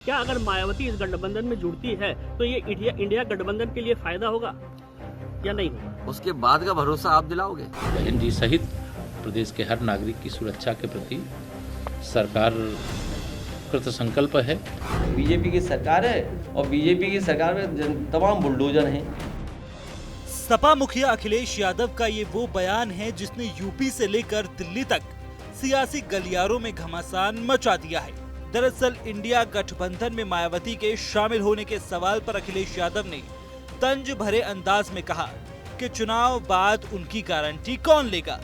क्या अगर मायावती इस गठबंधन में जुड़ती है तो ये इंडिया गठबंधन के लिए फायदा होगा या नहीं होगा? उसके बाद का भरोसा आप दिलाओगे? बहन जी सहित प्रदेश के हर नागरिक की सुरक्षा के प्रति सरकार कृत संकल्प है। बीजेपी की सरकार है और बीजेपी की सरकार में तमाम बुलडोजर हैं। सपा मुखिया अखिलेश यादव का ये वो बयान है जिसने यूपी से लेकर दिल्ली तक सियासी गलियारों में घमासान मचा दिया है। दरअसल इंडिया गठबंधन में मायावती के शामिल होने के सवाल पर अखिलेश यादव ने तंज भरे अंदाज में कहा कि चुनाव बाद उनकी गारंटी कौन लेगा।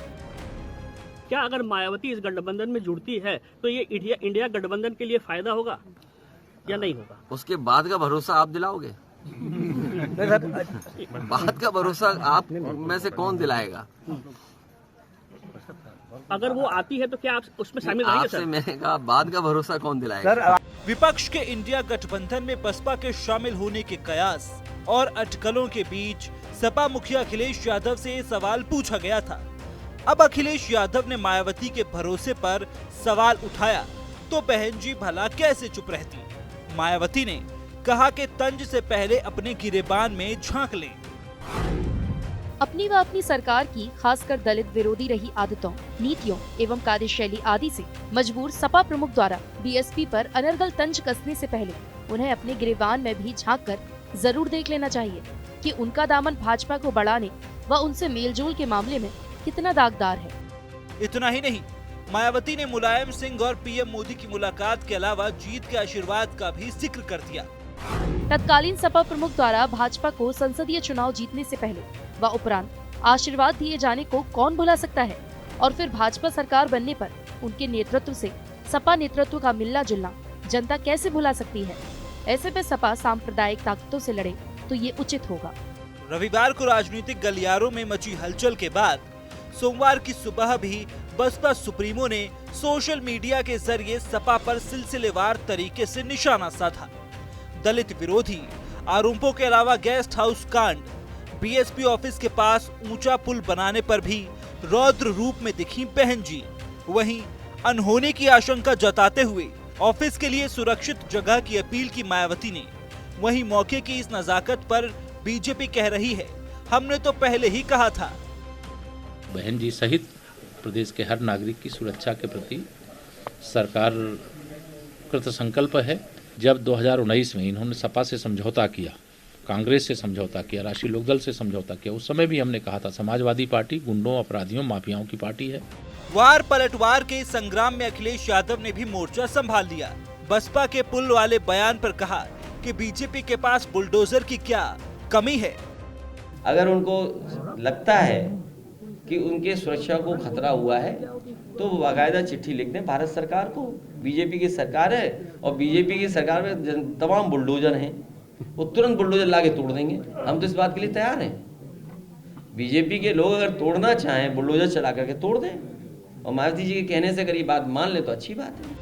क्या अगर मायावती इस गठबंधन में जुड़ती है तो ये इंडिया गठबंधन के लिए फायदा होगा या नहीं होगा? उसके बाद का भरोसा आप दिलाओगे? बाद का भरोसा आप में से कौन दिलाएगा? अगर वो आती है तो क्या आप उसमें शामिल रहेंगे आपसे सर? मैंने कहा बाद का भरोसा कौन दिलाएगा? विपक्ष के इंडिया गठबंधन में बसपा के शामिल होने के कयास और अटकलों के बीच सपा मुखिया अखिलेश यादव से ये सवाल पूछा गया था। अब अखिलेश यादव ने मायावती के भरोसे पर सवाल उठाया तो बहन जी भला कैसे चुप रहती। मायावती ने कहा कि तंज से पहले अपने गिरेबान में झांक लें। अपनी व अपनी सरकार की खासकर दलित विरोधी रही आदतों, नीतियों एवं कार्यशैली आदि से मजबूर सपा प्रमुख द्वारा बीएसपी पर अनर्गल तंज कसने से पहले उन्हें अपने गिरेबान में भी झांककर जरूर देख लेना चाहिए कि उनका दामन भाजपा को बढ़ाने व उनसे मेलजोल के मामले में कितना दागदार है। इतना ही नहीं, मायावती ने मुलायम सिंह और पीएम मोदी की मुलाकात के अलावा जीत के आशीर्वाद का भी जिक्र कर दिया। तत्कालीन सपा प्रमुख द्वारा भाजपा को संसदीय चुनाव जीतने से पहले व उपरांत आशीर्वाद दिए जाने को कौन भुला सकता है, और फिर भाजपा सरकार बनने पर उनके नेतृत्व से सपा नेतृत्व का मिलना जुलना जनता कैसे भुला सकती है। ऐसे में सपा सांप्रदायिक ताकतों से लड़े तो ये उचित होगा। रविवार को राजनीतिक गलियारों में मची हलचल के बाद सोमवार की सुबह भी बसपा सुप्रीमो ने सोशल मीडिया के जरिए सपा पर सिलसिलेवार तरीके से निशाना साधा। दलित विरोधी आरोपों के अलावा गेस्ट हाउस कांड, बीएसपी ऑफिस के पास ऊंचा पुल बनाने पर भी रौद्र रूप में दिखी बहन जी। वहीं अनहोनी की आशंका जताते हुए ऑफिस के लिए सुरक्षित जगह की अपील की मायावती ने। वहीं मौके की इस नजाकत पर बीजेपी कह रही है, हमने तो पहले ही कहा था। बहन जी सहित प्रदेश के हर नागरिक की सुरक्षा के प्रति सरकार कृत संकल्प है। जब 2019 में इन्होंने सपा से समझौता किया, कांग्रेस से समझौता किया, राष्ट्रीय लोकदल से समझौता किया, उस समय भी हमने कहा था समाजवादी पार्टी गुंडों, अपराधियों, माफियाओं की पार्टी है। वार पलटवार के इस संग्राम में अखिलेश यादव ने भी मोर्चा संभाल लिया। बसपा के पुल वाले बयान पर कहा कि बीजेपी के पास बुलडोजर की क्या कमी है। अगर उनको लगता है कि उनके सुरक्षा को खतरा हुआ है तो वो बाकायदा चिट्ठी लिख दें भारत सरकार को। बीजेपी की सरकार है और बीजेपी की सरकार में तमाम बुलडोजर हैं, वो तुरंत बुलडोजर लाके तोड़ देंगे। हम तो इस बात के लिए तैयार हैं। बीजेपी के लोग अगर तोड़ना चाहें बुलडोजर चला करके तोड़ दें, और मायावती जी के कहने से अगर ये बात मान ले तो अच्छी बात है।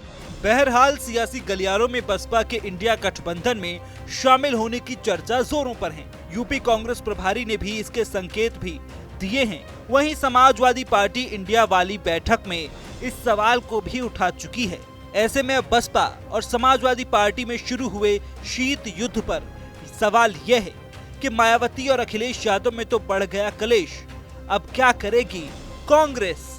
बहरहाल सियासी गलियारों में बसपा के इंडिया गठबंधन में शामिल होने की चर्चा जोरों पर है। यूपी कांग्रेस प्रभारी ने भी इसके संकेत भी दिए हैं। वहीं समाजवादी पार्टी इंडिया वाली बैठक में इस सवाल को भी उठा चुकी है। ऐसे में अब बसपा और समाजवादी पार्टी में शुरू हुए शीत युद्ध पर सवाल यह है कि मायावती और अखिलेश यादव में तो बढ़ गया कलेश। अब क्या करेगी कांग्रेस?